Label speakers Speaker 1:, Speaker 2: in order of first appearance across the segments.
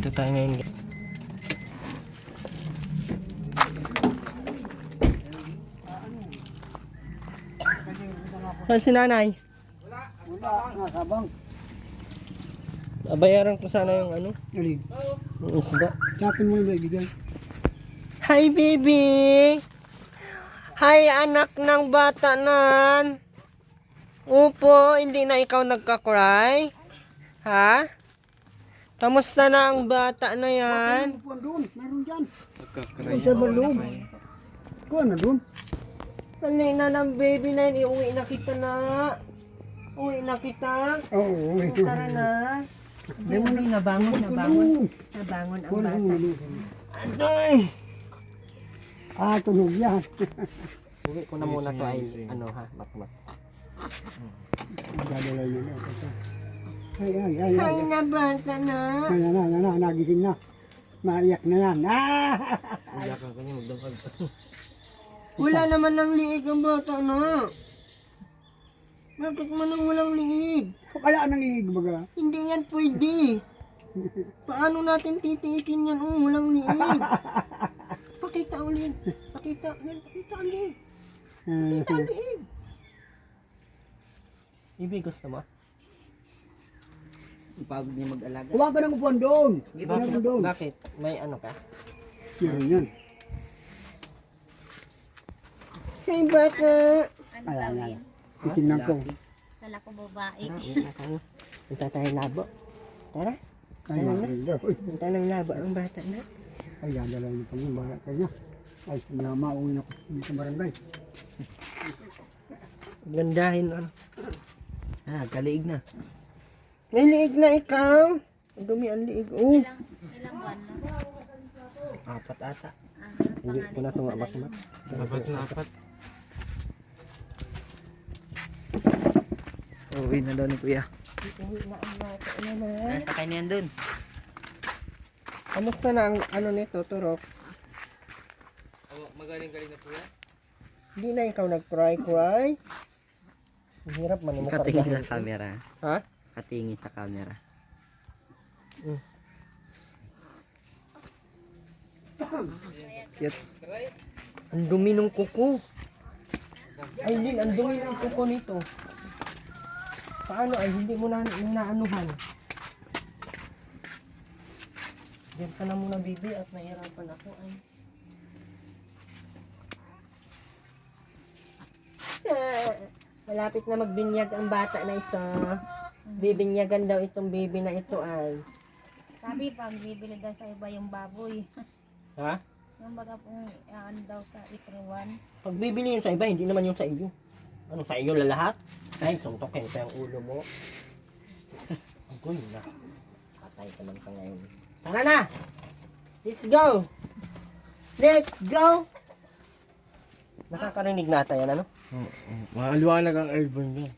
Speaker 1: Dito tayo ngayon. Saan si nanay?
Speaker 2: Wala, nakabang.
Speaker 1: Bayaran ko sana yung ano,
Speaker 2: Alin?
Speaker 1: yung isda.
Speaker 2: Sapin mo yung ibigay.
Speaker 1: Hi baby! Hi anak ng bata nan! Upo, hindi na ikaw nagka-cry? Ha? Kamusta na ang bata na yan?
Speaker 2: Kuha doon, meron dyan.
Speaker 1: Nagka-cry.
Speaker 2: Sa balong. Kuha na doon.
Speaker 1: Dali na ng baby na yun, iuwi na kita na. Uwi na kita.
Speaker 2: Oo,
Speaker 1: O, tara na. Baby, nabangon ang bata. Aday!
Speaker 2: Tunog yan.
Speaker 1: Uwi ko na muna to ay, ano ha, matmat.
Speaker 2: Dadala yun. Ay.
Speaker 1: Hi na bata na.
Speaker 2: Nagising na. Maiyak na yan.
Speaker 1: Iyak ka kanya, magdangkag. Wala naman ng liig ang bata na. Bakit mo nang walang liig?
Speaker 2: Kala nang liig baga.
Speaker 1: Hindi yan pwede. Paano natin titiikin yan? Oh, walang liig. Pakita ulit. Pakita ulit. Pakita liig. Ibig, gusto mo? Pagod niya mag-alaga.
Speaker 2: Kuha ka ng upuan doon.
Speaker 1: Bakit? May ano ka?
Speaker 2: Meron yan.
Speaker 1: Hey, bata!
Speaker 2: Ayan. Titingnan ko.
Speaker 3: Kala ko babae.
Speaker 1: Punta tayo labo. Tara.
Speaker 2: Ay, maganda.
Speaker 1: Punta ng labo ang bata na.
Speaker 2: Ay, dadala niyo pa yung balat kanya. Ay, mauwi na ko sa barangay.
Speaker 1: Gandahin ano.
Speaker 4: Kaliig na.
Speaker 1: May liig na ikaw. Ang dumi ang liig. Oh.
Speaker 3: Ilang buwan na?
Speaker 1: 4 ata. Hindi
Speaker 3: Panganay
Speaker 1: ko na
Speaker 3: ko
Speaker 1: itong
Speaker 3: pala
Speaker 1: abat-abat.
Speaker 3: yun.
Speaker 4: Uwi na daw ni kuya.
Speaker 1: Uwi na ang bata na.
Speaker 4: Sakay na yan dun.
Speaker 1: Kamusta na ang ano nito, turok?
Speaker 4: Magaling-galing na kuya.
Speaker 1: Hindi na ikaw nag-cry. Ang hirap man mo
Speaker 4: Katingin sa camera.
Speaker 1: Ha?
Speaker 4: Katingin sa camera. Cute.
Speaker 1: Ang dumi ng kuko. Ay, Lin, ang dumi ng kuko nito. Paano ay hindi mo na naanuhan? Diyan ka na muna, baby, at nahirapan ako ay. Malapit na magbinyag ang bata na ito. Bibinyagan daw itong baby na ito ay.
Speaker 3: Sabi pag bibili daw sa iba yung baboy.
Speaker 1: Ha?
Speaker 3: Yung baga pong ano daw sa itriwan.
Speaker 1: Pag bibili yun sa iba, hindi naman yung sa iyo. Ano sa iyo lalahat? Ay, suntokin pa yung ulo mo. Agoy na. Patay ka lang ka ngayon. Tara na! Let's go! Let's go! Nakakarinig natin yan, ano?
Speaker 4: Maliwanag ang airborne niya.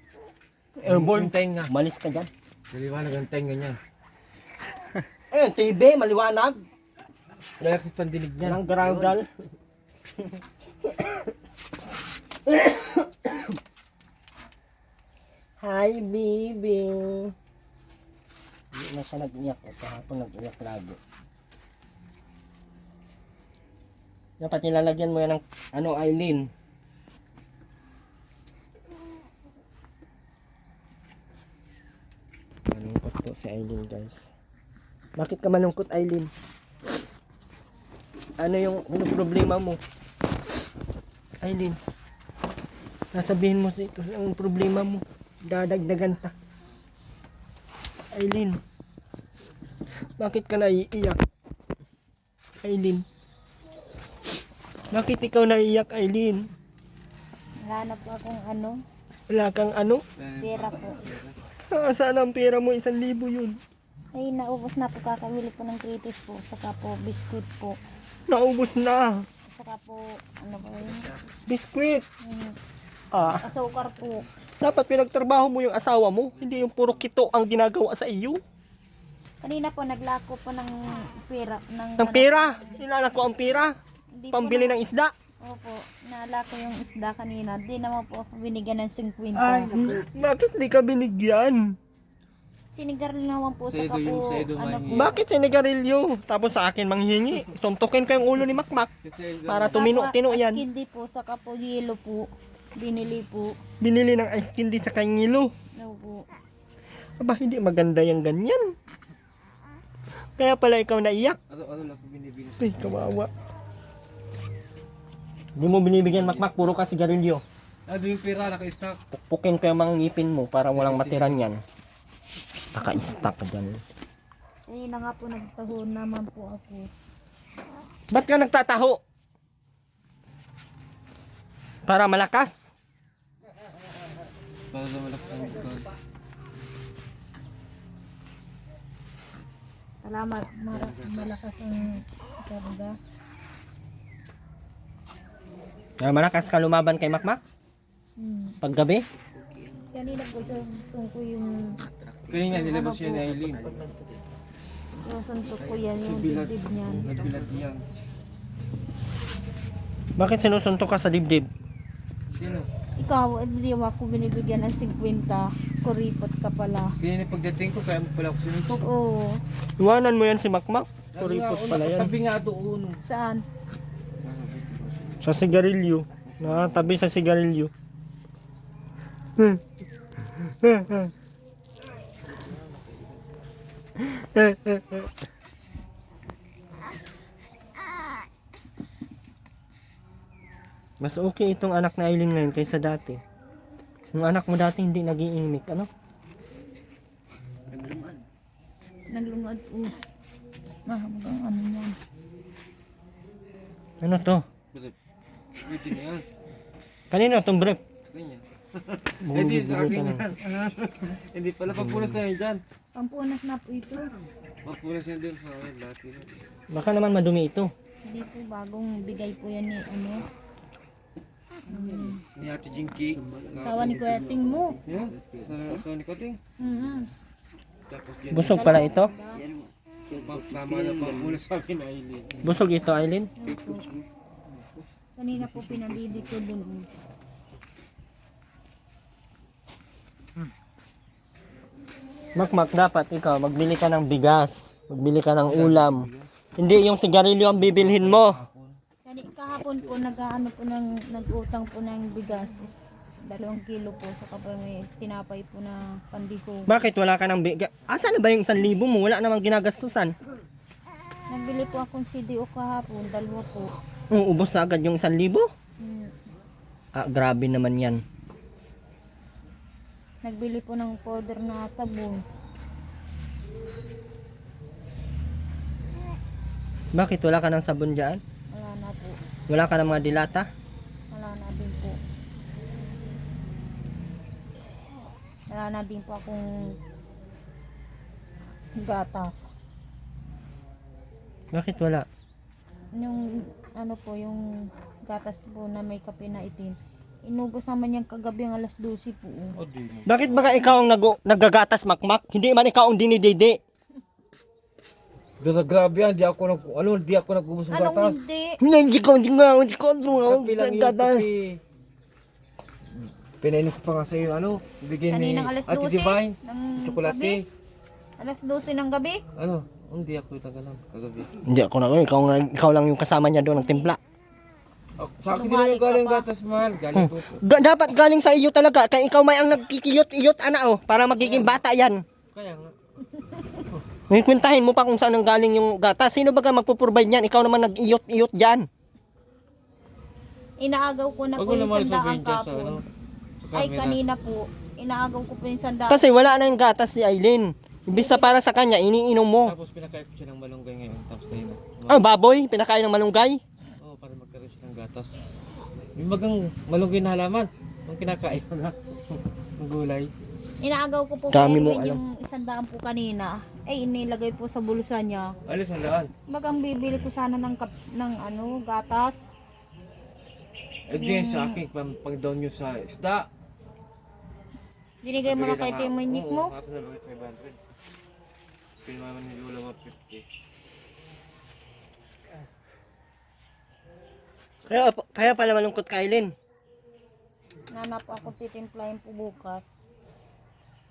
Speaker 1: Airborne.
Speaker 4: Tenga.
Speaker 1: Malis ka dyan.
Speaker 4: Maliwanag ang tenga niya.
Speaker 1: Eh, TV, maliwanag.
Speaker 4: Relax sa pandinig niya.
Speaker 1: Walang garangal. Hi, baby. Hindi na siya nag-iyak. Kahapon nag-iyak lagi. Dapat nilalagyan mo yan ng ano, Aileen. Malungkot po si Aileen, guys. Bakit ka malungkot, Aileen? Ano problema mo? Aileen, sasabihin mo ang problema mo. Dadagdagan ta. Aileen, bakit ka naiiyak? Aileen, bakit ikaw naiiyak, Aileen?
Speaker 3: Wala na po akong ano,
Speaker 1: Wala kang ano?
Speaker 3: pera po.
Speaker 1: Saan ang pera mo? 1,000 yun.
Speaker 3: Ay, naubos na po, kakabili po ng kritis po. Saka po, biskuit po.
Speaker 1: Naubos na.
Speaker 3: Saka po, ano ba yun?
Speaker 1: Biskwit.
Speaker 3: Yung asukar po.
Speaker 1: Dapat pinagtrabaho mo yung asawa mo. Hindi yung puro kito ang ginagawa sa iyo.
Speaker 3: Kanina po, naglako po ng pera.
Speaker 1: Ng pera. Nilalak ko ang pera.
Speaker 3: Hindi po
Speaker 1: Pambili ng isda.
Speaker 3: Opo, nalako yung isda kanina. Di naman po ako binigyan ng 50.
Speaker 1: Bakit di ka binigyan?
Speaker 3: Sinigarilyo naman po
Speaker 4: Sa
Speaker 3: sa
Speaker 4: Edo yung-
Speaker 3: kapo.
Speaker 4: sa Edo
Speaker 3: Ano
Speaker 4: man
Speaker 3: po.
Speaker 4: yun.
Speaker 1: Bakit sinigarilyo? Tapos sa akin manghingi. Suntukin ko yung ulo ni Makmak. Para tumino-tino yan.
Speaker 3: Hindi po sa kapo yelo po. Binili po.
Speaker 1: Binili ng ice candy sa kanyilo.
Speaker 3: No po.
Speaker 1: Aba, hindi maganda yung ganyan. Kaya pala ikaw naiyak.
Speaker 4: Ano lang po binibili sa...
Speaker 1: Ay, kawawa. Hindi mo binibigyan Makmak, puro ka sigarilyo.
Speaker 4: Doon yung pera, naka-stock.
Speaker 1: Pukpukin ko yung mga ngipin mo para walang matiran yan. Naka-stack ka dyan.
Speaker 3: Eh na nga po nagtaho naman po ako.
Speaker 1: Ba't ka nagtataho? Para malakas?
Speaker 4: Para sa malakas ang bukal.
Speaker 3: Salamat. Malakas ang karga.
Speaker 1: Malakas ka lumaban kay Makmak? Paggabi?
Speaker 3: Kanina po sa tungko yung
Speaker 4: Kanina nilabas siya ni Aileen.
Speaker 3: suntok ko yan yung
Speaker 4: Bilat.
Speaker 3: dibdib niyan.
Speaker 4: Nagbilat yan.
Speaker 1: Bakit sinusuntok ka sa dibdib?
Speaker 4: Sino?
Speaker 3: Ikaw, hindi ako binibigyan ng 50. Kuripot ka pala.
Speaker 4: Kanina pagdating ko, kaya mo pala ako sinuntok.
Speaker 3: Oo.
Speaker 1: Iwanan mo yan si Makmak. Kuripot pala yan.
Speaker 4: Tabi nga doon.
Speaker 3: Saan?
Speaker 1: Sa sigarilyo. Nakatabi sa sigarilyo. Mas okay itong anak na Aileen ngayon kaysa dati. Yung anak mo dati hindi nagiinig, ano?
Speaker 3: Naglungad po. Mahamugang ano yan.
Speaker 1: Ano to?
Speaker 4: Pwede na yan.
Speaker 1: Kanino itong brief?
Speaker 4: Ganyan. Hindi sa akin
Speaker 1: Bumubugutan
Speaker 4: yan. Hindi pala, pagpunas na yan dyan.
Speaker 3: Pampunas na po ito.
Speaker 4: Pagpunas yan dun sa akin, lahat yun.
Speaker 1: Baka naman madumi ito.
Speaker 3: Hindi po bagong bigay po yan ni ano.
Speaker 4: Ni Ate Jinky.
Speaker 3: Asawa ni Kuya Ting mo.
Speaker 4: Yan, sa nikoting. Tapos yan.
Speaker 1: Busog pala ito?
Speaker 4: Tama na pagpunas sa akin, Aileen.
Speaker 1: Busog ito, Aileen?
Speaker 3: Kanina po pinabili ko dun.
Speaker 1: Makmak, dapat ikaw, magbili ka ng bigas. Magbili ka ng ulam. Hindi yung sigarilyo ang bibilhin mo.
Speaker 3: Kahapon po nag-utang po ng bigas. 2 kilo po. Saka po may tinapay po na pandiko.
Speaker 1: Bakit wala ka ng bigas? Asa na ba yung 1,000 mo? Wala namang ginagastusan.
Speaker 3: Nagbili po akong CDO kahapon. 2 po.
Speaker 1: Ubos na agad yung 1,000?
Speaker 3: Hmm.
Speaker 1: Grabe naman yan.
Speaker 3: Nagbili po ng powder na sabon.
Speaker 1: Bakit wala ka ng sabon dyan?
Speaker 3: Wala na po.
Speaker 1: Wala ka ng mga dilata?
Speaker 3: Wala na din po. Wala na din po akong gatas.
Speaker 1: Bakit wala?
Speaker 3: Yung ano po, yung gatas po na may kape na itim. Inubos naman yung kagabi ang alas 12 po.
Speaker 1: Bakit baka ikaw ang naggagatas, Makmak? Hindi man ikaw ang dinididi.
Speaker 4: Grabe yan, di ako nag-ubos ng
Speaker 3: Anong
Speaker 4: gatas.
Speaker 3: hindi?
Speaker 1: Hindi ko.
Speaker 4: Kape lang yung
Speaker 1: Gatas.
Speaker 4: kape. Pinainom ko pa nga sa'yo, bigyan ni
Speaker 3: Kaninang alas
Speaker 4: Ate
Speaker 3: 12
Speaker 4: Divine,
Speaker 3: ng
Speaker 4: tsokolate.
Speaker 3: gabi? Alas 12 ng gabi?
Speaker 4: Hindi ako tagalan, kagabi.
Speaker 1: Hindi ako na. Ikaw lang yung kasama niya doon nagtimpla.
Speaker 4: Sa akin din naman galing gatas, mahal. Galing ko.
Speaker 1: Dapat galing sa iyo talaga. Kaya ikaw may ang nagkikiyot-iyot, para magiging bata yan.
Speaker 4: Kaya nga.
Speaker 1: May kwentahin mo pa kung saan ang galing yung gatas. Sino ba ka magpuprovide niyan? Ikaw naman nag-iyot-iyot dyan.
Speaker 3: Inaagaw ko na po yung sandaang kapon. Ay kanina po, inaagaw ko po yung sandaang.
Speaker 1: Kasi wala na yung gatas si Aileen. Imbis na para sa kanya, iniinom mo.
Speaker 4: Tapos pinakain ko siya ng malunggay ngayon. Tapos tayo na.
Speaker 1: Baboy? Pinakain ng malunggay?
Speaker 4: Oo, para magkaroon siya ng gatas. May magang malunggay na halaman. Ang kinakain ko na. Ang gulay.
Speaker 3: Inaagaw ko po
Speaker 1: Dami
Speaker 3: kay
Speaker 1: mo
Speaker 3: Edwin
Speaker 1: alam.
Speaker 3: yung sandaan po kanina. Ay inilagay po sa bulsa niya.
Speaker 4: Alis ang daan.
Speaker 3: Bagang bibili ko sana ng gatas.
Speaker 4: Diyan sa akin, pang down nyo sa isda.
Speaker 3: Binigay mo na kay Timoynik mo.
Speaker 4: Oo, ako na bakit 500. Pinaman ni Lola 150.
Speaker 1: Kaya pala malungkot ka, Aileen.
Speaker 3: Nanap ako titimplahin po bukas.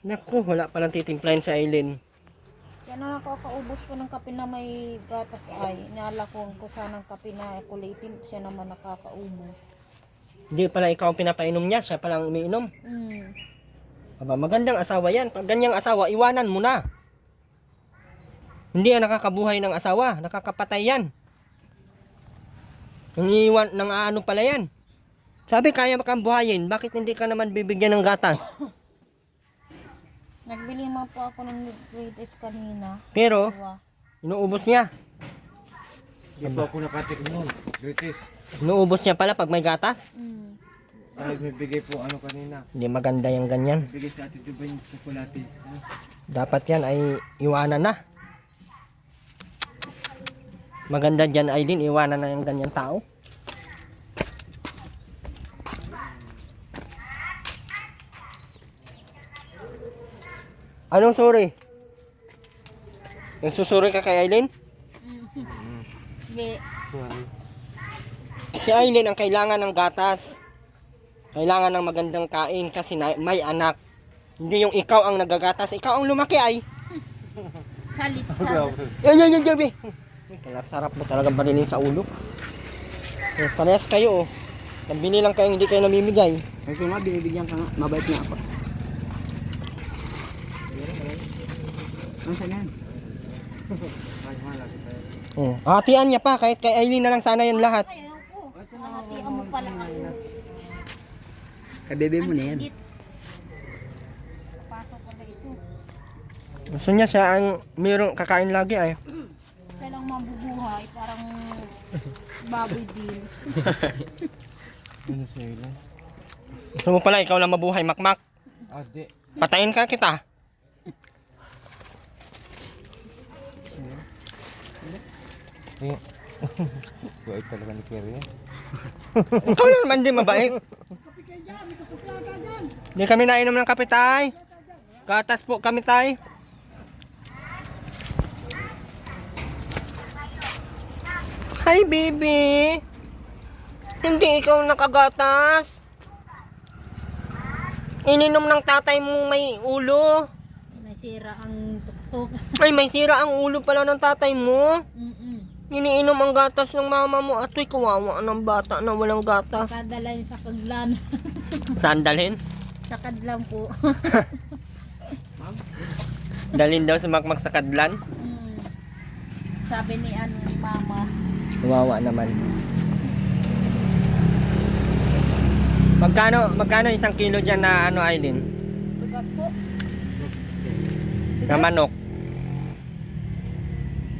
Speaker 1: Naku, wala palang titimplahin sa Aileen.
Speaker 3: Siya na nakakaubos po ng kape na may gatas ay. Nalakon ko sanang kape na kulay pink. Siya naman nakakaubos.
Speaker 1: Hindi pala ikaw ang pinapainom niya, siya palang umiinom.
Speaker 3: Mm.
Speaker 1: Aba, magandang asawa yan. Pag ganyang asawa, iwanan mo na. Hindi yan nakakabuhay ng asawa, nakakapatay yan. Nangiiwan, nang aano pala yan. Sabi, kaya kang buhayin, bakit hindi ka naman bibigyan ng gatas?
Speaker 3: Nagbili man po ako ng British kanina.
Speaker 1: Pero,
Speaker 3: Dalawa.
Speaker 1: inuubos niya.
Speaker 4: Hindi po ako nakatik nun. British.
Speaker 1: Inuubos niya pala pag may gatas.
Speaker 3: Mm.
Speaker 4: Dahil may bigay po ano kanina.
Speaker 1: Hindi maganda yung ganyan.
Speaker 4: Bigay sa Ate Diba yung chocolate. Ano?
Speaker 1: Dapat yan ay iwanan na. Maganda dyan, Aileen, iwanan na yung ganyan tao. Anong sorry? Nagsusuri ka kay Aileen?
Speaker 3: Be,
Speaker 1: Si Aileen ang kailangan ng gatas. Kailangan ng magandang kain kasi may anak. Hindi yung ikaw ang nagagatas. Ikaw ang lumaki ay.
Speaker 3: halit
Speaker 1: Yan, Javi. Sarap mo talaga barilin sa ulo. Parehas kayo, oh. Nabili lang kayo, hindi kayo namimigay.
Speaker 2: Ito nga, binibigyan ka nga. Mabait na ako. Ano saan yan?
Speaker 1: Oh. Hatian niya pa, kahit kay Aileen na lang sana yan lahat.
Speaker 3: Ayaw po. Hahatian mo pala ako.
Speaker 2: Kabebe mo na yan.
Speaker 3: Pasok ko na ito.
Speaker 1: Gusto niya siya ang mayroong kakain lagi ay.
Speaker 3: Siya lang mabubuhay. Parang baboy din.
Speaker 4: Ano sila?
Speaker 1: Gusto mo pala, ikaw lang mabuhay, makmak.
Speaker 4: Ah, di.
Speaker 1: Patayin ka kita.
Speaker 4: Buhay talaga ni Kerry.
Speaker 1: Ikaw lang naman din mabait. Hindi kami nainom ng kape, tay. Gatas po kami, tay. Hi, baby. Hindi ikaw nakagatas. Ininom ng tatay mo may ulo.
Speaker 3: Nasira ang tuktok.
Speaker 1: Ay, may sira ang ulo pala ng tatay mo. Iniinom ang gatas ng mama mo. Ato'y kawawa ng bata na walang gatas.
Speaker 3: Kadala yun sa kaglan.
Speaker 1: Saan dalhin?
Speaker 3: Sa kadlan po.
Speaker 1: Dalhin daw sa makmak sa kadlan.
Speaker 3: Sabi ni mama.
Speaker 1: Kawawa naman. Magkano isang kilo dyan na ano, Aileen?
Speaker 3: Tugat po.
Speaker 1: Na manok.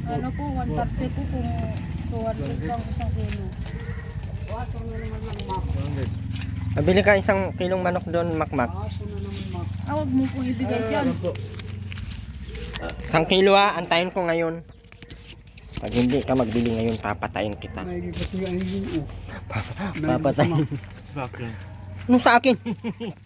Speaker 3: Ano po, 130 po kung 200 lang isang kilo.
Speaker 1: Mabili ka isang kilong manok doon, makmak.
Speaker 3: Huwag mo po ibigay dyan.
Speaker 1: Isang kilo ha, antayin ko ngayon. Pag hindi ka magbili ngayon, papatayin kita.
Speaker 2: May kasi yung ayun.
Speaker 1: Papatayin.
Speaker 4: Bakit?
Speaker 1: Ano sa akin?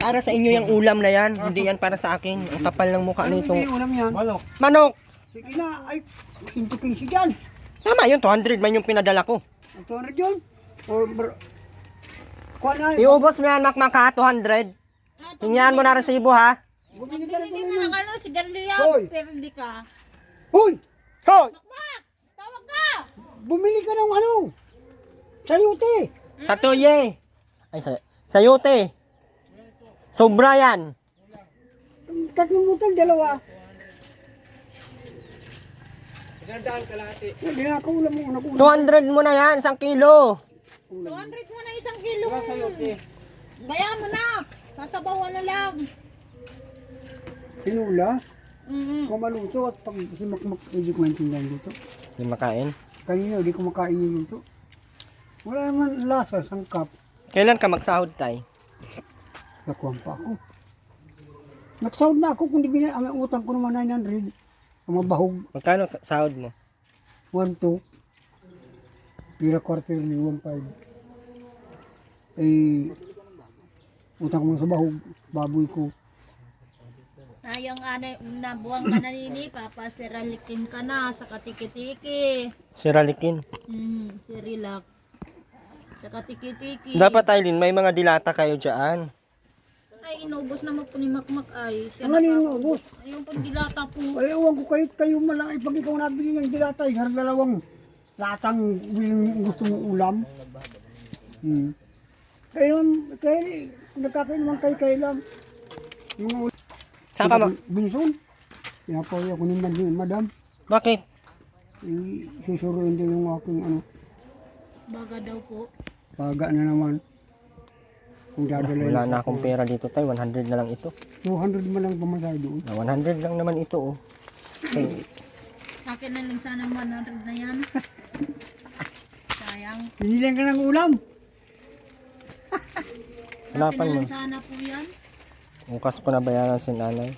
Speaker 1: Para sa inyo yung ulam na yan. Hindi yan para sa akin. Ang kapal ng mukha
Speaker 2: Ano
Speaker 1: nito.
Speaker 2: yung ulam yan?
Speaker 4: Manok.
Speaker 1: Manok!
Speaker 2: Sige na, ay, pinto-pinsi dyan.
Speaker 1: Tama yun, 200 man yung pinadala ko.
Speaker 2: Ito na dyan. O, kuha na.
Speaker 1: Iubos mo yan, makmak ha, 200. Hinyan mo na resibo ha.
Speaker 2: Bumili ka na
Speaker 3: Hindi
Speaker 2: ito
Speaker 3: na ano, sigarilyo.
Speaker 2: Hoy!
Speaker 3: Pero hindi ka.
Speaker 2: Hoy!
Speaker 1: Hoy!
Speaker 3: Tawag ka!
Speaker 2: Bumili ka ng ano? Sayuti.
Speaker 1: Sa tuye. Ay, sayote. Sobra yan.
Speaker 2: Tatlong butang, dalawa.
Speaker 4: Gandaan kalahati.
Speaker 2: Hindi na ako ulam mo. Nag-ulam.
Speaker 1: 200 mo na yan, 1 kilo.
Speaker 3: 200 mo na isang kilo. Gaya mo na. Sasabawan na lang.
Speaker 2: Tinula.
Speaker 3: Mm-hmm.
Speaker 2: Kumaluto at pag si Makmak, hindi ko maintindihan dito.
Speaker 1: Hindi makain.
Speaker 2: Kanina, hindi ko makain yung luto. Wala naman lasa, sangkap.
Speaker 1: Kailan ka magsahod, tay?
Speaker 2: Nakuha pa ako. Nagsahod na ako, kundi ang utang ko naman 900. Ang mabahog,
Speaker 1: Magkano sahod mo?
Speaker 2: 1-2. Pira quarterly, 1-5. Eh, utang ko sa bahog, baboy ko.
Speaker 3: Yung na buwang ka na nini, papasiralikin ka na sa katiki-tiki.
Speaker 1: Siralikin.
Speaker 3: Sirilak. Sa katiki-tiki.
Speaker 1: Dapat, Aileen, may mga dilata kayo dyan.
Speaker 3: Ay, inubos naman po ni Makmak ay. Siya
Speaker 2: Ang ano yung
Speaker 3: nakakaubo.
Speaker 2: inubos?
Speaker 3: Ayun po, dilata po.
Speaker 2: Ay, ewan ko kahit kayo malang, ay pag ikaw nabili ng dilata, ay harang dalawang latang gusto mong ulam. Kaya nagkakain naman kayo lang. Yung ulam.
Speaker 1: Saan ka
Speaker 2: Binson. Pinapawaya ko ni madam.
Speaker 1: Bakit?
Speaker 2: Susuruin din yung aking ano.
Speaker 3: Baga daw po.
Speaker 2: Paga na naman. Kung dadala
Speaker 1: Wala na akong pera dito tayo. 100 na lang ito.
Speaker 2: 200 man lang pamasahe doon.
Speaker 1: Na 100 lang naman ito oh. Okay.
Speaker 3: Akin na lang sana 100 na yan. Sayang.
Speaker 2: Pinilang ka ng ulam.
Speaker 1: Wala
Speaker 3: Akin
Speaker 1: pa
Speaker 3: na
Speaker 1: naman.
Speaker 3: lang sana po yan.
Speaker 1: Bukas ko na bayaran si nanay.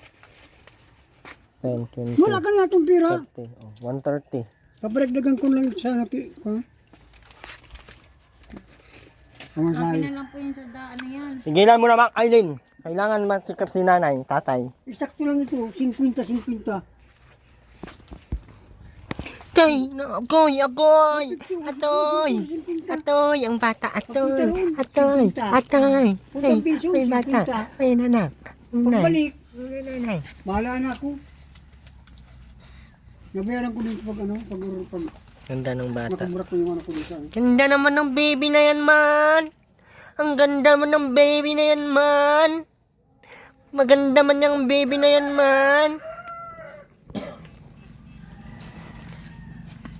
Speaker 1: 10, 20,
Speaker 2: Wala ka na itong pira.
Speaker 1: 30. Oh, 130.
Speaker 2: Kaparagdagan ko lang sana
Speaker 3: Akin
Speaker 2: pamasahe.
Speaker 3: na lang po yan sa daan na yan.
Speaker 1: Tigilan mo naman, Aileen. Kailangan magsikap si nanay, tatay.
Speaker 2: Isakto lang ito. 50-50.
Speaker 1: Kay, agoy, atoy, ang bata, atoy. May bata, ay nanak,
Speaker 2: Pagbalik,
Speaker 1: nanay.
Speaker 2: bahala na ako. Nabayaran ko din pag
Speaker 1: Ganda ng bata.
Speaker 2: nakamurak ko yung ano ko dito.
Speaker 1: Ganda naman ng baby na yan, man. Ang ganda mo ng baby na yan, man. Maganda man yung baby na yan, man.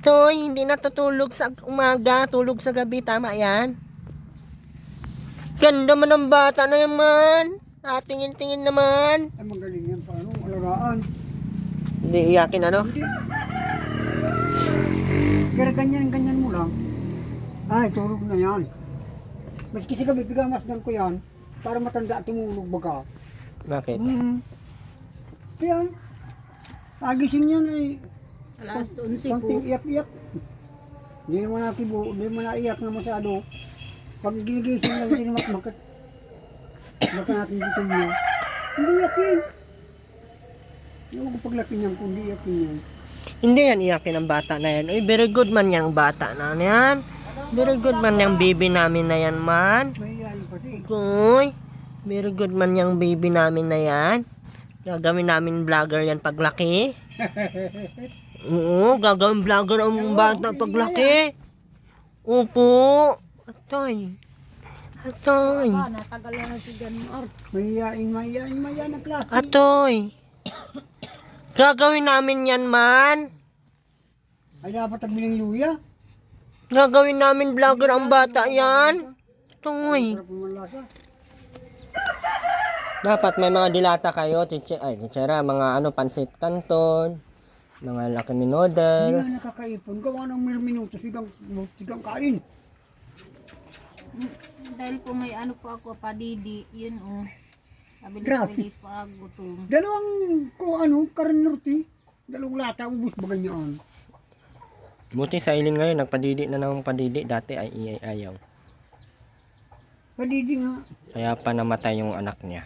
Speaker 1: Toy, hindi natutulog sa umaga, tulog sa gabi, tama yan? Ganda man ng bata na yan, man. Tingin-tingin naman.
Speaker 2: Ay, magaling yan. Paano? Alagaan.
Speaker 1: Hindi iyakin, ano?
Speaker 2: Kaya ganyan mo lang. Ay, tulog na yan. Maski sa gabi, pigamasdan ko yan para matanda at tumulog baga.
Speaker 1: Bakit?
Speaker 2: Kaya, agising yan ay
Speaker 3: Alas 11 po.
Speaker 2: konting iyak-iyak. Hindi naman hindi naman naiyak na masyado. Pag ginigising lang si Makmak, baka natin dito niya. Hindi iyakin. Ewan ko paglaki niyan kung hindi iyakin yan.
Speaker 1: Hindi yan iyakin ang bata na yan. Uy, very good man yung bata na yan. Very good man yung baby namin na yan, man.
Speaker 2: Mahihayin pati.
Speaker 1: Uy, very good man yung baby namin na yan. Gagawin namin vlogger yan paglaki. Oo, gagawin vlogger ang bata paglaki. Opo. Atoy.
Speaker 3: Natagal na si Ganmar.
Speaker 2: Mahihayin na klase.
Speaker 1: Atoy. Gagawin namin yan, man.
Speaker 2: Ay, dapat tagbiling luya.
Speaker 1: Gagawin namin vlogger ang bata yan. Atoy.
Speaker 2: Sarap naman lasa.
Speaker 1: Dapat may mga dilata kayo, chichera, mga pansit canton, mga Lucky Me
Speaker 2: Hindi nga
Speaker 1: noodles.
Speaker 2: nakakaipon. Gawa ng minuto, sigang kain.
Speaker 3: Dahil po may ano po ako, padidi, yun oh.
Speaker 2: Grabe.
Speaker 3: Bilis pa gutom.
Speaker 2: Dalawang karnurti. Dalawang lata, ubus ba ganyan?
Speaker 1: Buti sa Aileen ngayon, nagpadidi na ng padidi. Dati ay ayaw.
Speaker 2: Padidi nga.
Speaker 1: Kaya pa namatay yung anak niya.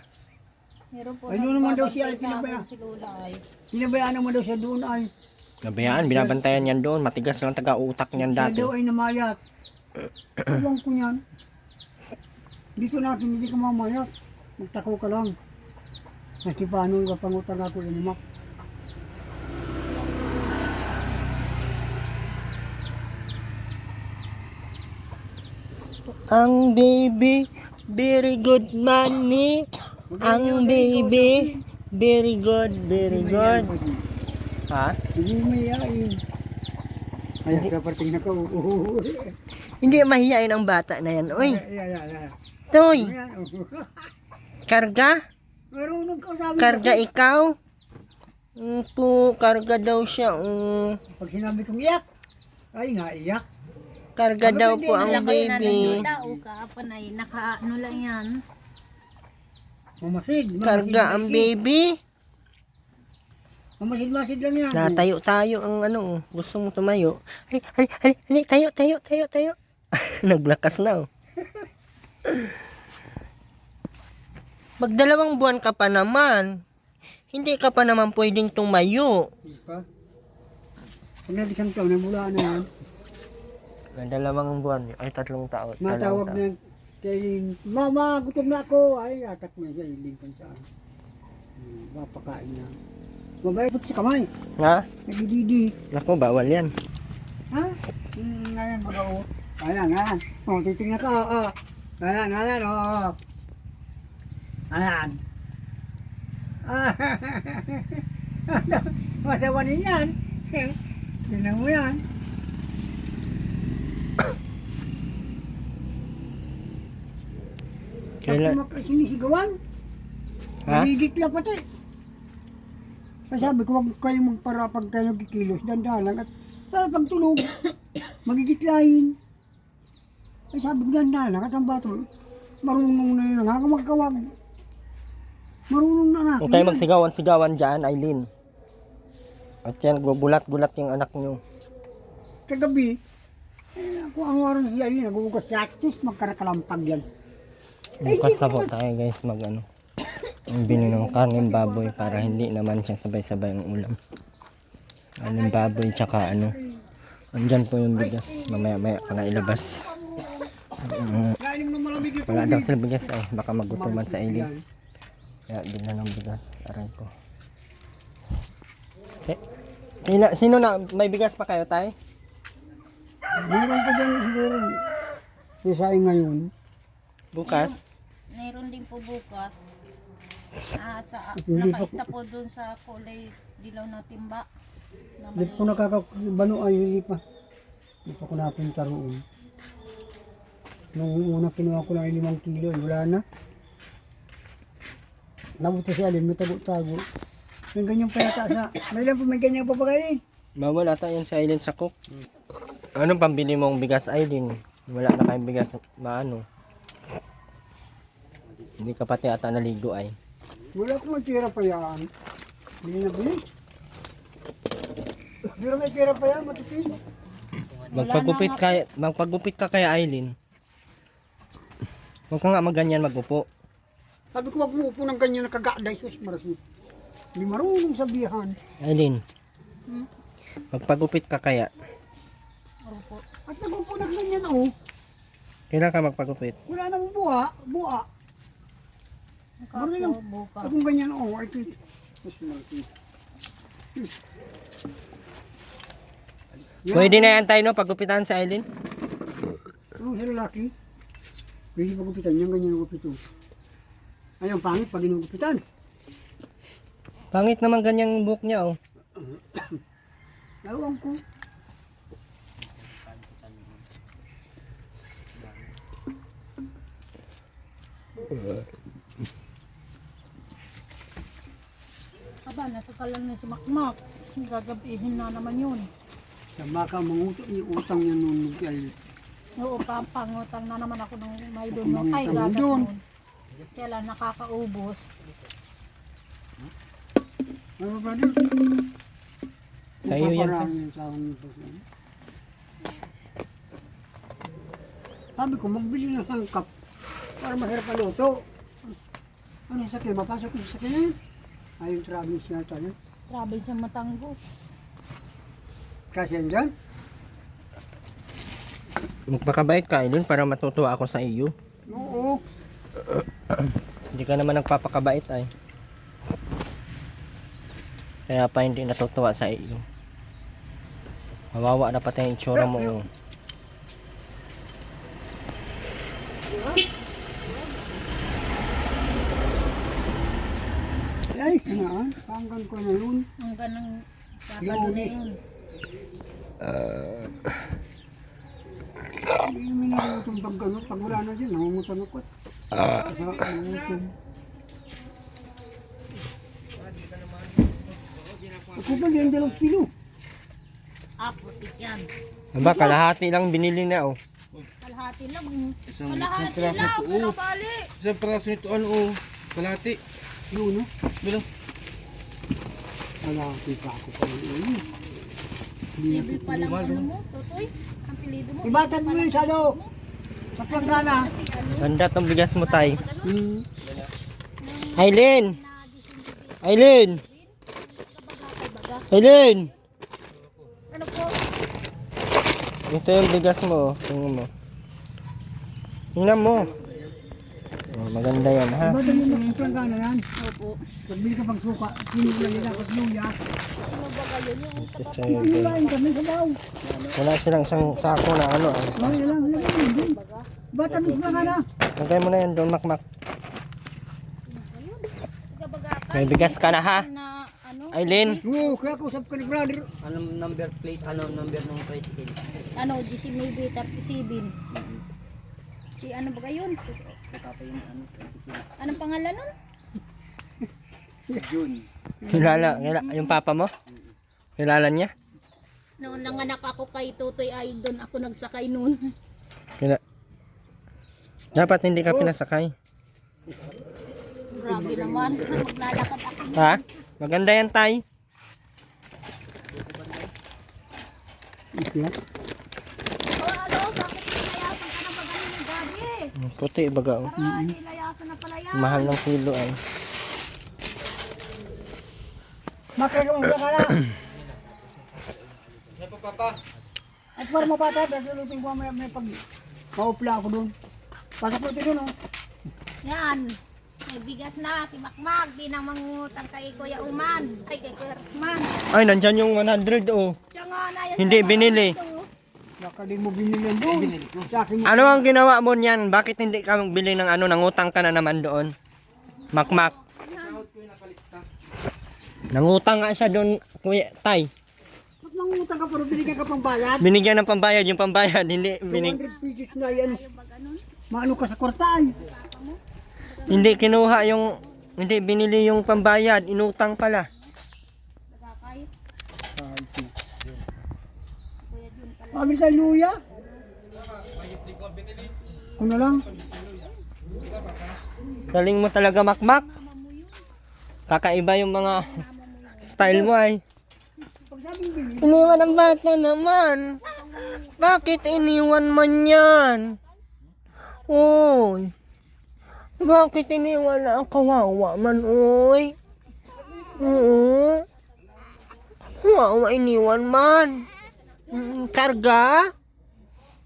Speaker 3: Meron po
Speaker 2: Ay, doon naman daw siya ay
Speaker 3: nagbabantay sa
Speaker 2: pinabaya.
Speaker 3: akin si Lola ay.
Speaker 2: Pinabayaan naman daw siya doon ay.
Speaker 1: Nabayaan, binabantayan niyan doon. Matigas lang taga-utak niyan
Speaker 2: Siya
Speaker 1: dati.
Speaker 2: daw ay namayat. Ewan ko yan. Dito natin hindi ka mamayat. Magtako ka lang. Kasi paano ipapangutang ako yung Mak.
Speaker 1: Ang baby, very good money. Ang baby, very good, very good. Ha?
Speaker 2: Hindi mayayain. Ay, kaparting na ka.
Speaker 1: Hindi mahihain ang bata na yan. Uy,
Speaker 2: Ay.
Speaker 1: Toy,
Speaker 2: Ayan,
Speaker 1: karga?
Speaker 2: marunong ka sabi.
Speaker 1: Karga ikaw? Po, karga daw siya.
Speaker 2: Pag sinabi kong iyak, ay naiyak.
Speaker 1: Karga daw po ang
Speaker 3: Laki na ng
Speaker 1: baby.
Speaker 3: tao kaapan ay nakaano lang yan.
Speaker 2: Mamasid.
Speaker 1: Karga ang baby.
Speaker 2: Mamasid lang yan.
Speaker 1: Natayo-tayo ang gusto mong tumayo. Ali, tayo. Naglakas na Magdalawang buwan ka pa naman. Hindi ka pa naman pwedeng tumayo.
Speaker 2: Pa? Pag nag-isang taon, nabula na yan.
Speaker 1: Dalawang buwan, ay 3 taon.
Speaker 2: Matawag na Kay Eileen, mama, gutom na ako. Ay, atak mo sa Eileen kung saan. Mapakain na. Mabay po sa kamay.
Speaker 1: Ha?
Speaker 2: Nagdididi.
Speaker 1: Naku, bawal yan.
Speaker 2: Ha? Ngayon, baga o. Ayan, ayan. O, titingnan ka, o. Ayan, ayan, o. Ayan. Matawanin yan. Tingnan mo yan.
Speaker 1: Kailan?
Speaker 2: Sinisigawan.
Speaker 1: Ha?
Speaker 2: Nagigit lang pati. Kaya sabi ko, huwag kayo magpara pag kayo nagkikilos. Dandahan lang. At pag tulog, magigitlayin. Ay sabi ko, dandahan lang. At ang bato, marunong na yun. Hanga magkawag. Marunong na anak.
Speaker 1: Huwag kayo magsigawan-sigawan dyan, Eileen. At yan, gulat-gulat yung anak nyo.
Speaker 2: Kagabi, ako ang oras siya yun. Nagugas siya. Sus, magkarakalampag yan.
Speaker 1: Bukas na po tayo guys ang bininong karning baboy para hindi naman siya sabay-sabay ang ulam. Karning baboy tsaka andyan po yung bigas. Mamaya-maya ko na ilabas.
Speaker 2: Kainim ng malamig yung
Speaker 1: Wala daw sila bigas ay baka magutuman sa Eileen. Kaya bilhan ng bigas. Aray ko. Sino na? May bigas pa kayo tay?
Speaker 2: Meron pa dyan siguro. Isain ngayon.
Speaker 1: Bukas?
Speaker 3: Mayroon din po bukas.
Speaker 2: Hindi pa-
Speaker 3: Nakaista po dun sa kulay dilaw na timba. Na
Speaker 2: Hindi po nakakabano ay hindi pa. Hindi pa ko napunta roon. Nung una kinuha ko lang ay 5 kilo, wala na. Nabuto si Alin, may tago-tago. May ganyan pa yata sa... May lang po may ganyan pa ba kayo?
Speaker 1: Bawal ata yun si Eileen sa cook. Anong pambili mong bigas, Eileen? Wala na kayong bigas maano. Hindi ka pati ata naligo ay.
Speaker 2: Wala akong tira pa yan. Bili na bili. Pero may tira pa yan, matipid.
Speaker 1: Magpagupit ka kaya Eileen. Huwag ka nga maganyan magupo.
Speaker 2: Sabi ko wag mo upo ng ganyan nakagaday. Sus, marasi. Hindi marunong sabihan.
Speaker 1: Eileen, magpagupit ka kaya.
Speaker 3: Opo.
Speaker 2: At nagupo ng ganyan oh.
Speaker 1: Kailan ka magpagupit?
Speaker 2: Wala nang buha. Marunong.
Speaker 3: Bukas.
Speaker 2: Akong ganyan oh. Ay, sus, marasi.
Speaker 1: Pwede na yan tayo no, pagupitan sa Eileen.
Speaker 2: Ano sa lalaki? Pwede pagupitan niya, ganyan ang gupito. Ayun, pangit pag ginugupitan.
Speaker 1: Pangit naman ganyang buhok niya oh.
Speaker 2: Ewan ko.
Speaker 3: Aba, natakalan na si Makmak. Gagabihin na naman yun.
Speaker 2: Sa baka iutang yan nun kay
Speaker 3: Oo, pangutang na naman ako ng may doon.
Speaker 2: Pangutang
Speaker 3: Ay,
Speaker 2: doon.
Speaker 3: gagawin. Kailan nakakaubos.
Speaker 2: ano ba din?
Speaker 1: Sa iyo yan.
Speaker 2: Sa akin yung pagkain. Sabi ko, magbili ng hangkap para mahirap ang luto. Ano yung sakyan? Mapasok yung sakyan? Ayun, Travis yata yun.
Speaker 3: Grabe siya matanggo.
Speaker 2: Kasi yan dyan?
Speaker 1: Magpakabait ka Eileen para matutuwa ako sa iyo.
Speaker 2: Oo.
Speaker 1: Hindi ka naman nagpapakabait ay. Kaya pa hindi natutuwa sa iyo. Mawawa na pati yung itsura mo. Oh.
Speaker 2: Ay, ano? Hanggang ko na yun.
Speaker 3: Hanggang ng Sabado na yun.
Speaker 2: Hindi naman nilutong pag ano. Pag wala na dyan, nangungutan ako. Nangungutan. Ako ba yan 2 kilo?
Speaker 3: Putik yan.
Speaker 1: Aba, kalahati lang binili na oh.
Speaker 3: Kalahati lang. Kalahati lang. Wala bali.
Speaker 4: Isang praso nito ano kalahati.
Speaker 2: Yun, no?
Speaker 4: Bilang.
Speaker 2: Wala, kita ako pa yun. Hindi na
Speaker 3: Bibi pa lang ano mo, Totoy. Ang pilido mo.
Speaker 2: Ibatag mo yun sa ano? Sa planggana.
Speaker 3: Kasi ano,
Speaker 1: Ganda tong bigas mo tay.
Speaker 2: Hmm.
Speaker 1: Eileen! Eileen! Eileen!
Speaker 3: ano po?
Speaker 1: Ito yung bigas mo. Oh. Tingnan mo. Tingnan mo. Oh, maganda yan ha.
Speaker 2: Bata mo yung planggana yan.
Speaker 3: Opo.
Speaker 2: Pagbili ka pang suka, siniglan nila pag luya.
Speaker 3: Ano ba kayo yung
Speaker 1: Kasi
Speaker 2: Pagbilain kami sa daw.
Speaker 1: wala silang isang sako na ano.
Speaker 2: Mga lang, hindi. Bata mo yung planggana.
Speaker 1: Lagay mo na yan doon, makmak. May bigas ka na ha,
Speaker 3: na ano?
Speaker 1: Aileen.
Speaker 2: Oo, kaya ko usap ka ni brother.
Speaker 5: Anong number plate? Anong number ng tricycle?
Speaker 3: Ano, 1937. Si ano ba kayo? Anong pangalan nun?
Speaker 5: June.
Speaker 1: Kilala, yung papa mo? Kilala niya?
Speaker 3: Noon nanganak ako kay Totoy ay doon ako nagsakay noon.
Speaker 1: Dapat hindi ka pinasakay.
Speaker 3: Grabe naman. Maglalakad ako.
Speaker 1: Ha? Maganda yan, tay.
Speaker 2: Okay.
Speaker 3: Oh, ano? Bakit nilayasan ka na ba ganun ng gabi?
Speaker 1: Puti, baga. Oh.
Speaker 3: Para nilayasan na pala yan.
Speaker 1: Mahal ng kilo ay.
Speaker 2: Makilong ka na.
Speaker 4: Ano po, Papa?
Speaker 2: At para mapatay, lulutin ko may pag maupla ako doon. Pasok ko doon, oh.
Speaker 3: Yan. May bigas na si Makmak. Di nang mangutang kay Kuya Uman. Ay, kay Kuya Rukman.
Speaker 1: Ay, nandyan yung 100 oh.
Speaker 3: Siya nga na yan.
Speaker 1: Hindi binili.
Speaker 2: Baka di mo binili doon. Sa akin mo.
Speaker 1: Ano ang ginawa mo niyan? Bakit hindi ka magbili ng ano, nangutang ka na naman doon? Makmak. Nangutang nga siya doon, Kuya Tay.
Speaker 2: Ba't mangutang ka pero binigyan ka pang bayad?
Speaker 1: Binigyan ng pambayad, yung pambayad, hindi
Speaker 2: 200 pesos na yan. Maano ka sa kwartaan?
Speaker 1: hindi kinuha yung, hindi binili yung pambayad, inutang pala.
Speaker 2: Pamili tayo luya? Ano lang?
Speaker 1: Galing mo talaga, Makmak. Kakaiba yung mga style mo ay.
Speaker 2: Pag sabing bili,
Speaker 1: Iniwan ang bata naman. Bakit iniwan mo yan? Uy. Bakit iniwan na ang kawawa man, uy? Oo. Kawawa iniwan man. Karga?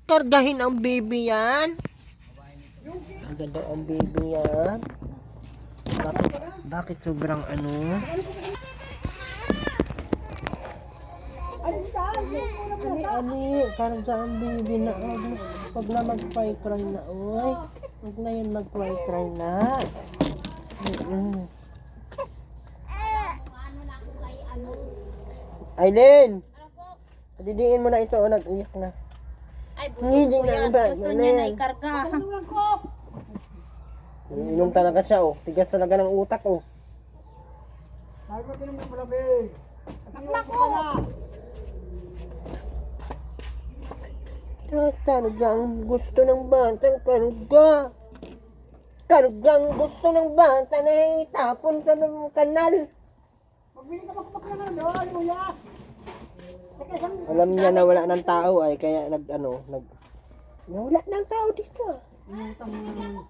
Speaker 1: Kargahin ang baby yan. Ang ganda ang baby yan. Bakit sobrang ano? Ani, karga ang baby na. Pag na mag-cry na, uy. Huwag na yun mag-cry na. Aileen! Didiin mo na ito, nag-iyak na.
Speaker 3: Ay,
Speaker 1: Hindi
Speaker 3: buso po
Speaker 1: na
Speaker 3: yan.
Speaker 1: ba?
Speaker 3: Gusto
Speaker 1: Ano
Speaker 3: niya
Speaker 1: yan?
Speaker 3: na ikarga.
Speaker 1: Inom talaga siya, oh. Tigas talaga ng utak, oh.
Speaker 2: sabi ko tinong malabi.
Speaker 3: Ako!
Speaker 1: Kargang gusto ng batang karga. Kargang gusto ng bata na itapon sa kanal.
Speaker 2: Magbili ka makmak na doon, luya. Saka isang
Speaker 1: Alam niya na wala ng tao ay kaya wala ng tao dito. Ah.
Speaker 2: utang ng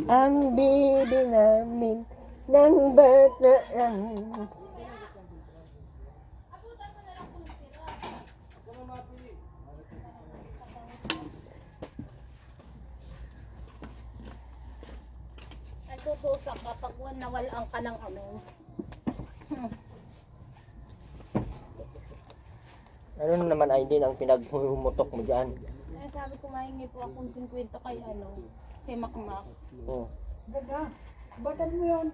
Speaker 1: Ang bibi namin ng bata lang.
Speaker 3: Ay, tutusak kapag nawalaan ka ng ano.
Speaker 1: Ano naman ay din ang pinaghumutok mo dyan?
Speaker 3: Eh, sabi ko mahingi po akong 50 kay ano. Kay Makmak.
Speaker 1: Oh.
Speaker 2: ganda. Batad mo yun.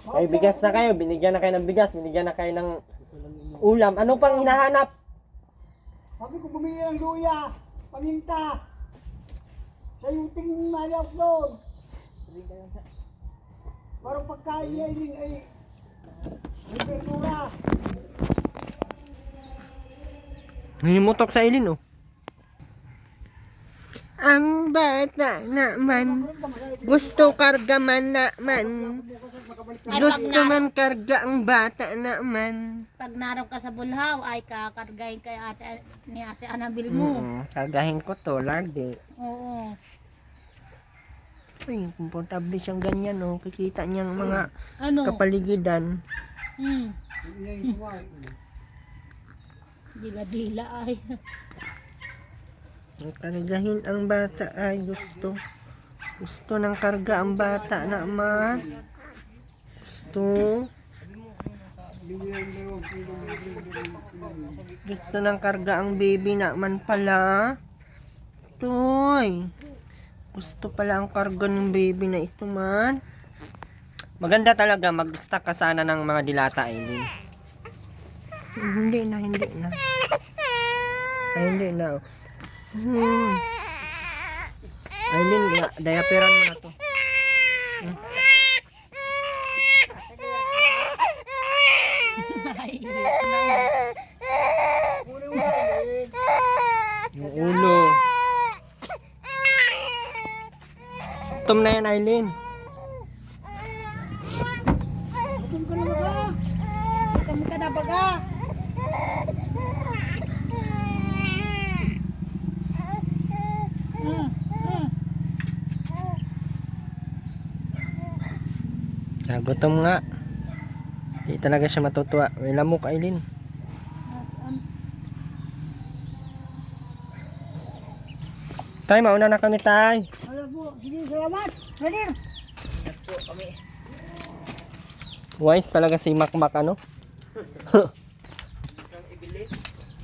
Speaker 1: Ay bigas na kayo, binigyan na kayo ng bigas, binigyan na kayo ng ulam. Ano pang hinahanap?
Speaker 2: Sabi ko bumili ng luya, paminta. Sa yuting mayaw doon. Parang pagkain niya yun ay may verdura.
Speaker 1: Hinimutok sa ilin, oh. Ang bata naman, gusto karga man naman. Gusto man karga ang bata naman.
Speaker 3: Pag naroon ka sa bulhaw, ay kakargahin kay ni ate Anabil mo.
Speaker 1: Kargahin ko to lagi.
Speaker 3: Oo.
Speaker 1: Uy, komportable siyang ganyan, oh. Kikita niyang mga
Speaker 3: Ano?
Speaker 1: kapaligidan.
Speaker 3: Hmm. Dila-dila ay.
Speaker 1: Ang kargahin ang bata ay gusto. Gusto ng karga ang bata naman. Gusto. Gusto ng karga ang baby naman pala. Toy. Gusto pala ang karga ng baby na ito man. Maganda talaga mag-stack ka sana ng mga dilata, Aileen. Hindi na. Ay, hindi na. Aileen, diaperan mo na to. Yung ulo. Gutom na yan, Aileen.
Speaker 3: Gutom ka na baga.
Speaker 1: Gutom nga. Di talaga siya matutuwa. May lamok, Aileen.
Speaker 3: Nasaan?
Speaker 1: Tay, mauna na kami, tay.
Speaker 2: Wala po. Sige, salamat. Ganir.
Speaker 1: Wise talaga si Makmak, ano?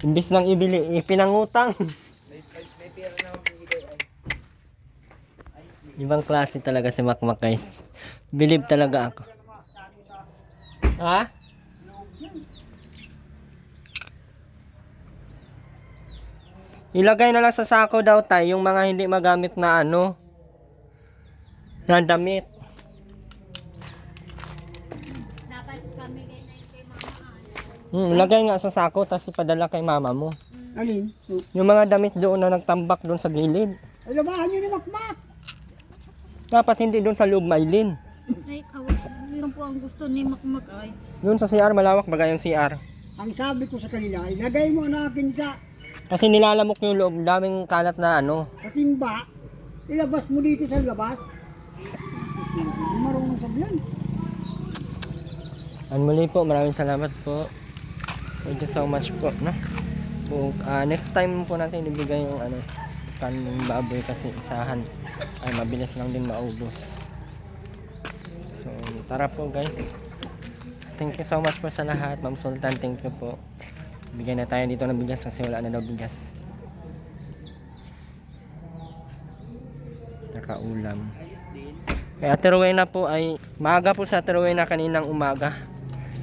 Speaker 1: Imbis nang ibili, ipinangutang. Ibang klase talaga si Makmak, guys. Believe talaga ako. Ha? Ilagay na lang sa sako daw tayo yung mga hindi magamit na ano, na damit.
Speaker 3: Dapat kami kay mama.
Speaker 1: Ilagay nga sa sako tapos ipadala kay mama mo.
Speaker 2: Alin?
Speaker 1: Yung mga damit doon na nagtambak doon sa gilid.
Speaker 2: Ay, labahan nyo ni Makmak.
Speaker 1: Dapat hindi doon sa loob, Maylin.
Speaker 3: Ay, kawit. Yun po ang gusto ni Makmak ay.
Speaker 1: Doon sa CR, malawak bagay yung CR.
Speaker 2: Ang sabi ko sa kanila, ilagay mo na akin sa
Speaker 1: Kasi nilalamok yung loob, daming kalat na ano.
Speaker 2: timba. Ilabas mo dito sa labas. Hindi marunong sabihan.
Speaker 1: Muli po, maraming salamat po. Thank you so much po. No? Next time po natin ibigay yung ano, kaning baboy kasi isahan ay mabilis lang din maubos. So, tara po guys. Thank you so much po sa lahat. Ma'am Sultan, thank you po. Bigyan na tayo dito ng bigas kasi wala na daw bigas. Nakaulam. Kaya Ate Rowena po ay maaga po sa Ate Rowena kaninang umaga.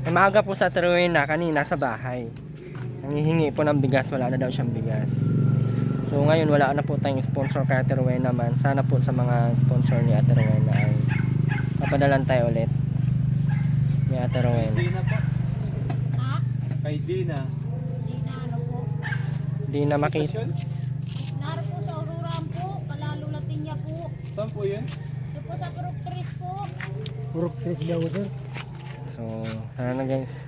Speaker 1: Ay maaga po sa Ate Rowena kanina sa bahay. Nangihingi po ng bigas, wala na daw siyang bigas. So ngayon wala na po tayong sponsor kay Ate Rowena man. Sana po sa mga sponsor ni Ate Rowena ay papadalan tayo ulit. Ni Ate Rowena.
Speaker 3: Ha?
Speaker 4: Kay Dina.
Speaker 3: Di na ano po.
Speaker 1: Di na makita.
Speaker 3: Naro po sa Auroran po. Palalo Latinya po.
Speaker 4: Saan po yun?
Speaker 3: Ito po sa Purok 3 po.
Speaker 2: Purok 3 daw sir.
Speaker 1: So, tara na guys.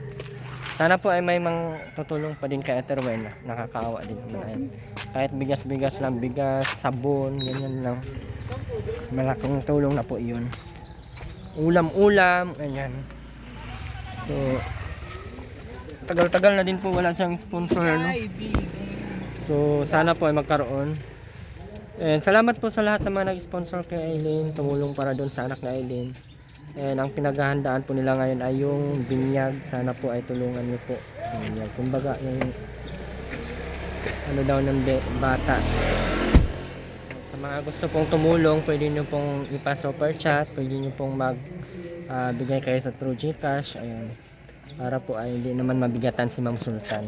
Speaker 1: Sana po ay may mang tutulong pa din kay Ate Rowena. Nakakaawa din naman ay. Kahit bigas-bigas lang, bigas, sabon, ganyan lang. Malaking tulong na po iyon. Ulam-ulam, ganyan. So, tagal-tagal na din po wala siyang sponsor, no? So, sana po ay magkaroon. And salamat po sa lahat ng mga nag-sponsor kay Aileen, tumulong para doon sa anak na Aileen. And ang pinaghahandaan po nila ngayon ay yung binyag. Sana po ay tulungan niyo po. Binyag. Kumbaga, yung ano daw ng bata. Sa mga gusto pong tumulong, pwede niyo pong ipa-super chat, pwede niyo pong bigay kayo sa True Gcash. Ayun. Para po ay hindi naman mabigatan si Ma'am Sultan.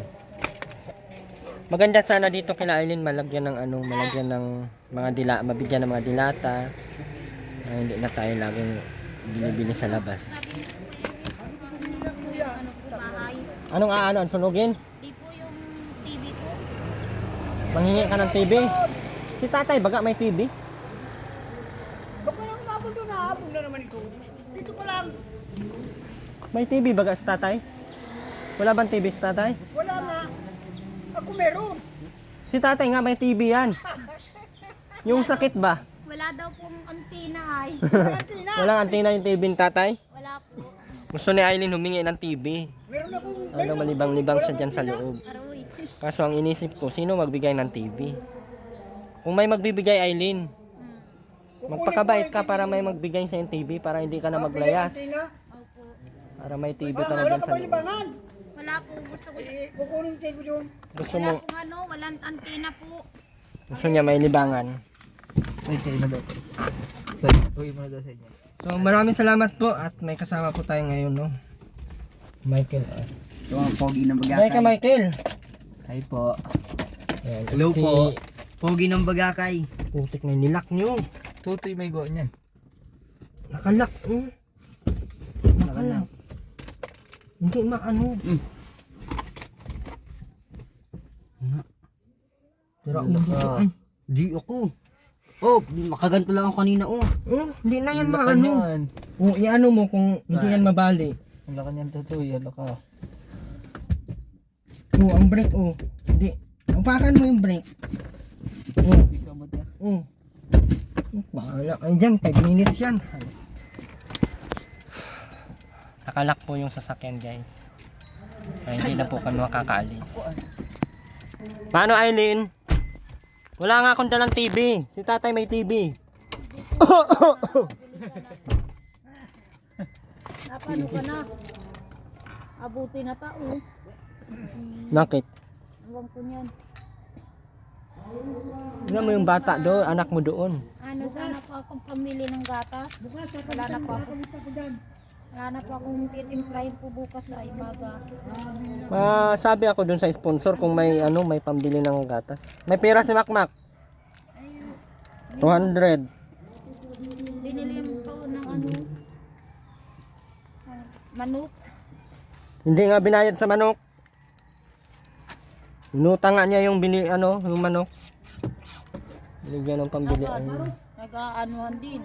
Speaker 1: Maganda sana dito kila Aileen malagyan ng ano, malagyan ng mga mabigyan ng mga dilata. Hindi na tayo laging binibili sa labas.
Speaker 3: Ano po bahay.
Speaker 1: Anong ang sunugin?
Speaker 3: Di po yung TV po.
Speaker 1: Manghingi ka ng TV? Si tatay baga may TV?
Speaker 2: Baka lang umabot doon, nahabol na naman ito. Dito pa lang.
Speaker 1: May TV baga si tatay? Wala bang TV si tatay?
Speaker 2: Wala nga. Ako meron.
Speaker 1: Si tatay nga may TV yan. Yung sakit ba?
Speaker 3: Wala daw pong antina ay.
Speaker 2: Tina,
Speaker 1: Walang antina yung TV ni tatay?
Speaker 3: Wala po.
Speaker 1: Gusto ni Aileen humingi ng TV.
Speaker 2: meron akong
Speaker 1: Ano malibang-libang siya dyan sa loob.
Speaker 3: Aroy.
Speaker 1: Kaso ang inisip ko, sino magbigay ng TV? Kung may magbibigay, Aileen, magpakabait ka para may magbigay sa TV para hindi ka na maglayas.
Speaker 3: Opo.
Speaker 1: Para may TV ka na dyan sa loob.
Speaker 3: Wala po, gusto ko.
Speaker 2: Kukunin ko doon.
Speaker 1: Gusto
Speaker 3: Wala
Speaker 1: mo,
Speaker 3: pong ano, walang antena po.
Speaker 1: gusto niya may libangan.
Speaker 4: Ay, sa inyo daw. Uy, mo na daw sa inyo.
Speaker 1: So maraming salamat po at may kasama po tayo ngayon, no? Michael.
Speaker 5: Yung mga pogi ng
Speaker 1: Hi ka, Michael.
Speaker 5: Hi po.
Speaker 1: Ayan,
Speaker 5: Hello
Speaker 1: si
Speaker 5: po. Pogi ng Bagakay.
Speaker 1: Putik na nilak nyo.
Speaker 4: Tutoy may go niyan.
Speaker 1: Nakalak. Nakalak. Hindi maano. Pero ay,
Speaker 5: Di ako. Oh, makaganto lang ako kanina oh.
Speaker 1: hindi na yan
Speaker 4: Ang laki
Speaker 1: maano.
Speaker 4: niyan.
Speaker 1: Kung iano mo kung hindi yan mabali.
Speaker 4: Ang laki niyan, Tutoy. Ano ka?
Speaker 1: Ang brake, Hindi. Upakan mo yung brake.
Speaker 4: Hindi ka ba yan?
Speaker 1: Bahala kayo dyan. 5 minutes yan. Nakalak po yung sasakyan, guys. Ay, hindi na po kami makakaalis. Paano, Aileen? Wala nga akong dalang TV. Si tatay may TV.
Speaker 3: Napano ka na? Abuti na tao.
Speaker 1: Bakit?
Speaker 3: Huwag ko niyan.
Speaker 1: Tignan mo yung bata doon, anak mo doon.
Speaker 3: Ano, sana po akong pamili ng gatas. Wala na po ako. Wala na po akong titimplahin po bukas sa imaga.
Speaker 1: Sabi ako doon sa sponsor kung may may pambili ng gatas. May pera si Makmak. 200.
Speaker 3: Dinili mo po ng ano, manok.
Speaker 1: Hindi nga binayad sa manok. Inutang nga niya yung yung manok. Binigyan ng pambili.
Speaker 3: Nag-aanuhan din.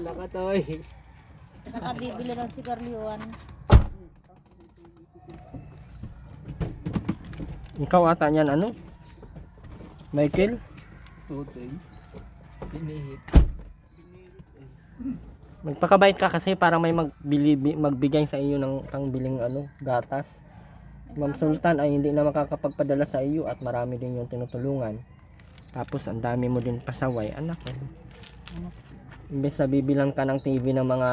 Speaker 4: Lakatoy.
Speaker 3: Nakabibili ng sigarilyoan.
Speaker 1: Ikaw ata niyan Michael?
Speaker 4: Tutoy. Pinihit.
Speaker 1: Magpakabait ka kasi para may magbigay sa iyo ng pangbiling gatas. Ma'am Sultan ay hindi na makakapagpadala sa iyo at marami din yung tinutulungan. Tapos ang dami mo din pasaway, anak. Imbes na bibilang ka ng TV ng mga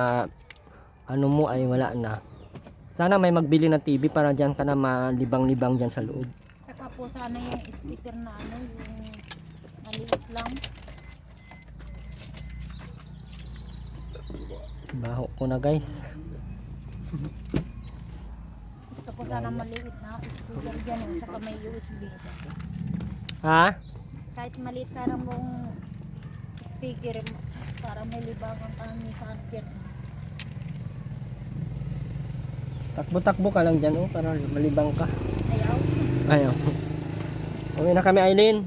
Speaker 1: mo ay wala na. Sana may magbili ng TV para diyan ka na malibang-libang diyan sa loob.
Speaker 3: Saka po sana yung speaker na yung maliit lang.
Speaker 1: Baho ko na, guys.
Speaker 3: Gusto ko sana maliit na speaker dyan saka may USB.
Speaker 1: Ha?
Speaker 3: Kahit maliit sana mong speaker para may libangan kami sa dyan.
Speaker 1: Takbo-takbo ka lang diyan para malibang ka.
Speaker 3: Ayaw.
Speaker 1: Ayaw. Uwi na kami, Aileen.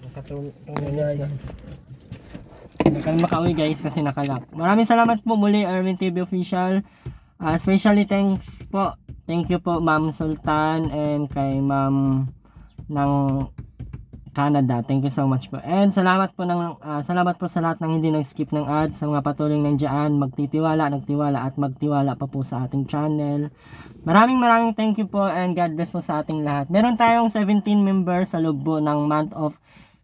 Speaker 1: Nakatulong na. Hindi kami makauwi, guys, kasi nakalak. Maraming salamat po muli, Erwin TV Official. Especially thanks po. Thank you po, Ma'am Sultan and kay Ma'am ng Canada. Thank you so much po. And salamat po sa lahat ng hindi nag-skip ng ads, sa mga patuloy nandiyan, nagtiwala at magtiwala pa po sa ating channel. Maraming thank you po and God bless po sa ating lahat. Meron tayong 17 members sa loob po ng month of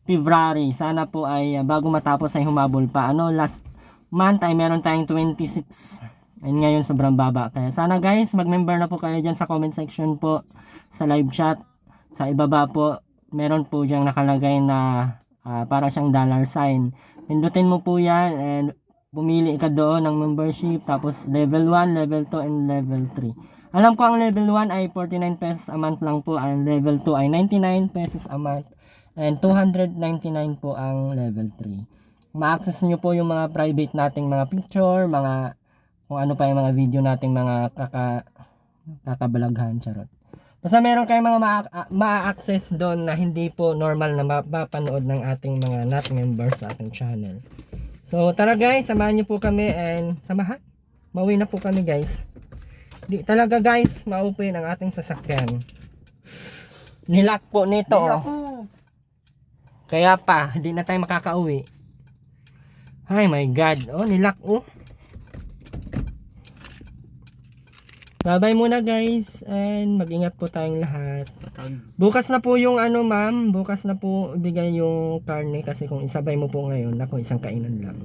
Speaker 1: February. Sana po ay bago matapos ay humabol pa. Last month ay meron tayong 26. And ngayon sobrang baba. Kaya sana, guys, mag-member na po kayo dyan sa comment section po, sa live chat. Sa ibaba po, meron po diyang nakalagay na para siyang $sign. Pindutin mo po yan and pumili ka doon ng membership. Tapos level 1, level 2, and level 3. Alam ko ang level 1 ay 49 pesos a month lang po. Ang level 2 ay 99 pesos a month. And 299 po ang level 3. Ma-access nyo po yung mga private nating mga picture, kung ano pa yung mga video nating mga kakabalaghan, charot. Basta meron kayong mga ma-access doon na hindi po normal na mapapanood ng ating mga not members sa ating channel. So tara, guys, samahan nyo po kami and samahan. Mauwi na po kami, guys. Di talaga, guys, ma-open ang ating sasakyan. Nilock po nito. Kaya pa, hindi na tayo makakauwi. Ay my God. Nilock. Bye-bye muna guys. And mag-ingat po tayong lahat.
Speaker 5: Patag.
Speaker 1: Bukas na po yung ano ma'am. Bukas na po ibigay yung karne kasi kung isabay mo po ngayon, ako isang kainan lang.